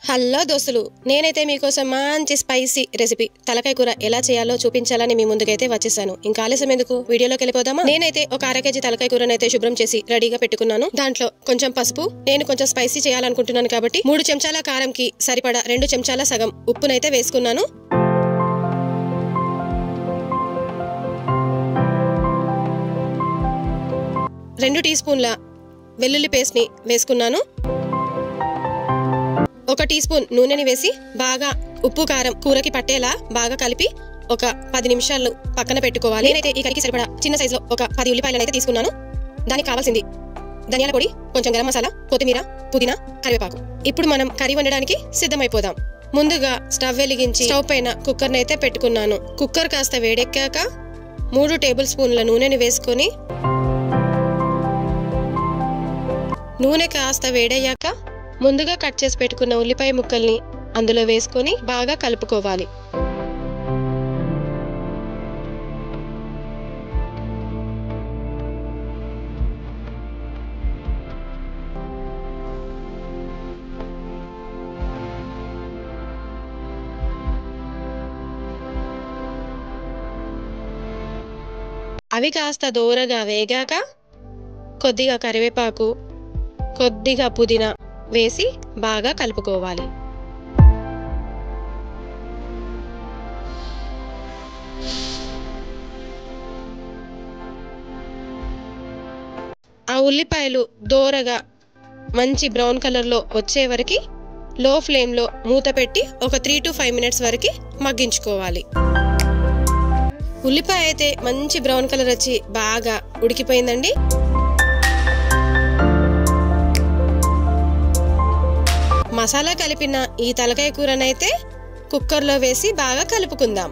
Hello దోస్తులు, నేనైతే మీకోసం మంచి స్పైసీ రెసిపీ తలకాయ కూర ఎలా చేయాలో చూపించాలని మీ ముందుకైతే వచ్చేసాను. ఇంకా ఆలస్యం ఎందుకు, వీడియోలోకి వెళ్ళిపోదామా? నేనైతే ఒక అర కేజీ తలకాయ కూరనైతే శుభ్రం చేసి రెడీగా పెట్టుకున్నాను. దాంట్లో కొంచెం పసుపు, నేను కొంచెం స్పైసీ చేయాలనుకుంటున్నాను కాబట్టి 3 చెంచాల కారంకి సరిపడా 2 చెంచాల సగం ఉప్పునైతే వేసుకున్నాను. రెండు టీ స్పూన్ల వెల్లుల్లి పేస్ట్ ని వేసుకున్నాను. 1 టీ స్పూన్ నూనెని వేసి బాగా ఉప్పు కారం కూరకి పట్టేలా బాగా కలిపి ఒక 10 నిమిషాలు పక్కన పెట్టుకోవాలి. నేనైతే ఈ కర్రీకి సరిపడా చిన్న సైజులో ఒక 10 ఉల్లిపాయలను అయితే తీసుకున్నాను. దానికి కావాల్సింది ధనియాల పొడి, కొంచెం గరం మసాలా, కొత్తిమీర, పుదీనా, కరివేపాకు. ఇప్పుడు మనం కర్రీ వండడానికి సిద్ధమైపోదాం. ముందుగా స్టవ్ వెలిగించి స్టవ్ పైన కుక్కర్ని అయితే పెట్టుకున్నాను. కుక్కర్ కాస్త వేడెక్కాక 3 టేబుల్ స్పూన్ల నూనెని వేసుకొని నూనె కాస్త వేడయ్యాక ముందుగా కట్ చేసి పెట్టుకున్న ఉల్లిపాయ ముక్కల్ని అందులో వేసుకొని బాగా కలుపుకోవాలి. అవి కాస్త దూరగా వేగాక కొద్దిగా కరివేపాకు, కొద్దిగా పుదీనా వేసి బాగా కలుపుకోవాలి. ఆ ఉల్లిపాయలు దోరగా మంచి బ్రౌన్ కలర్లో వచ్చే వరకు లో ఫ్లేమ్లో మూత పెట్టి ఒక 3 to 5 మినిట్స్ వరకు మగ్గించుకోవాలి. ఉల్లిపాయ అయితే మంచి బ్రౌన్ కలర్ వచ్చి బాగా ఉడికిపోయిందండి. మసాలా కలిపిన ఈ తలకాయ కూరనైతే కుక్కర్లో వేసి బాగా కలుపుకుందాం.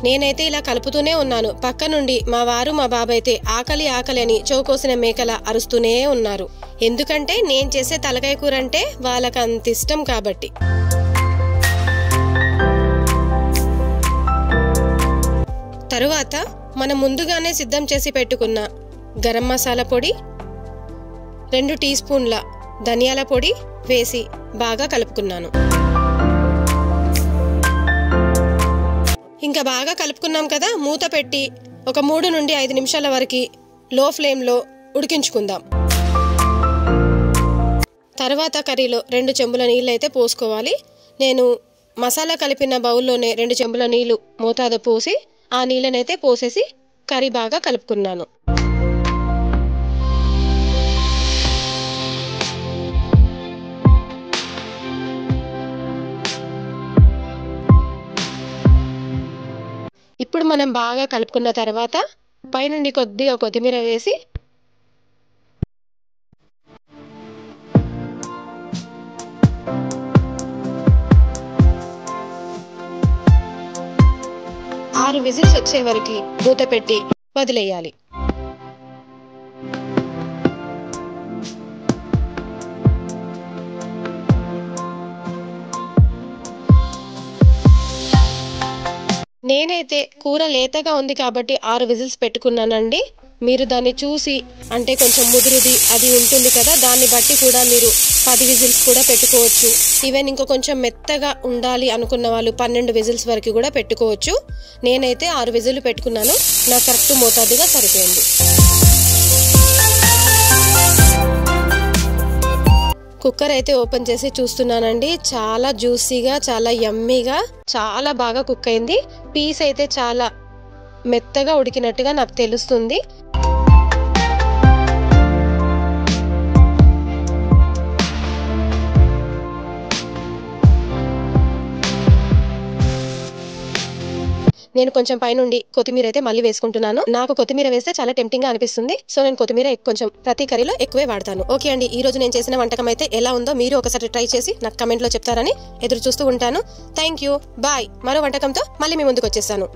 నేనైతే ఇలా కలుపుతూనే ఉన్నాను. పక్క నుండి మా వారు మా బాబు అయితే ఆకలి ఆకలి అని చౌకోసిన మేకల అరుస్తూనే ఉన్నారు. ఎందుకంటే నేను చేసే తలకాయ కూర అంటే వాళ్ళకి అంత ఇష్టం కాబట్టి. తరువాత మనం ముందుగానే సిద్ధం చేసి పెట్టుకున్న గరం మసాలా పొడి, 2 టీ స్పూన్ల ధనియాల పొడి వేసి బాగా కలుపుకున్నాను. ఇంకా బాగా కలుపుకున్నాం కదా, మూత పెట్టి ఒక 3 నుండి 5 నిమిషాల వరకు లో ఫ్లేమ్లో ఉడికించుకుందాం. తర్వాత కర్రీలో 2 చెంబుల నీళ్ళు అయితే పోసుకోవాలి. నేను మసాలా కలిపిన బౌల్లోనే 2 చెంబుల నీళ్లు మోతాదు పోసి ఆ నీళ్ళనైతే పోసేసి కర్రీ బాగా కలుపుకున్నాను. ఇప్పుడు మనం బాగా కలుపుకున్న తర్వాత పైనుండి కొద్దిగా కొత్తిమీర వేసి ఆరు విజిల్స్ వచ్చే వరకు మూత పెట్టి వదిలేయాలి. నేనైతే కూర లేతగా ఉంది కాబట్టి 6 విజిల్స్ పెట్టుకున్నానండి. మీరు దాన్ని చూసి, అంటే కొంచెం ముదురుది అది ఉంటుంది కదా, దాన్ని బట్టి కూడా మీరు 10 విజిల్స్ కూడా పెట్టుకోవచ్చు. ఈవెన్ ఇంకో కొంచెం మెత్తగా ఉండాలి అనుకున్న వాళ్ళు 12 విజిల్స్ వరకు కూడా పెట్టుకోవచ్చు. నేనైతే 6 విజిల్లు పెట్టుకున్నాను. నాకు కరెక్ట్ మోతాదుగా సరిపోయింది. కుక్కర్ అయితే ఓపెన్ చేసి చూస్తున్నానండి. చాలా జ్యూసీగా, చాలా యమ్మీగా, చాలా బాగా కుక్ అయింది. పీస్ అయితే చాలా మెత్తగా ఉడికినట్టుగా నాకు తెలుస్తుంది. నేను కొంచెం పైనుండి కొత్తిమీర అయితే మళ్ళీ వేసుకుంటున్నాను. నాకు కొత్తిమీర వేస్తే చాలా టెంప్టింగ్ గా అనిపిస్తుంది. సో నేను కొత్తిమీర కొంచెం ప్రతి కర్రీలో ఎక్కువే వాడతాను. ఓకే అండి, ఈ రోజు నేను చేసిన వంటకం అయితే ఎలా ఉందో మీరు ఒకసారి ట్రై చేసి నాకు కమెంట్ లో చెప్తారని ఎదురు చూస్తూ ఉంటాను. Thank you, bye. మరో వంటకంతో మళ్ళీ మీ ముందుకు వచ్చేసాను.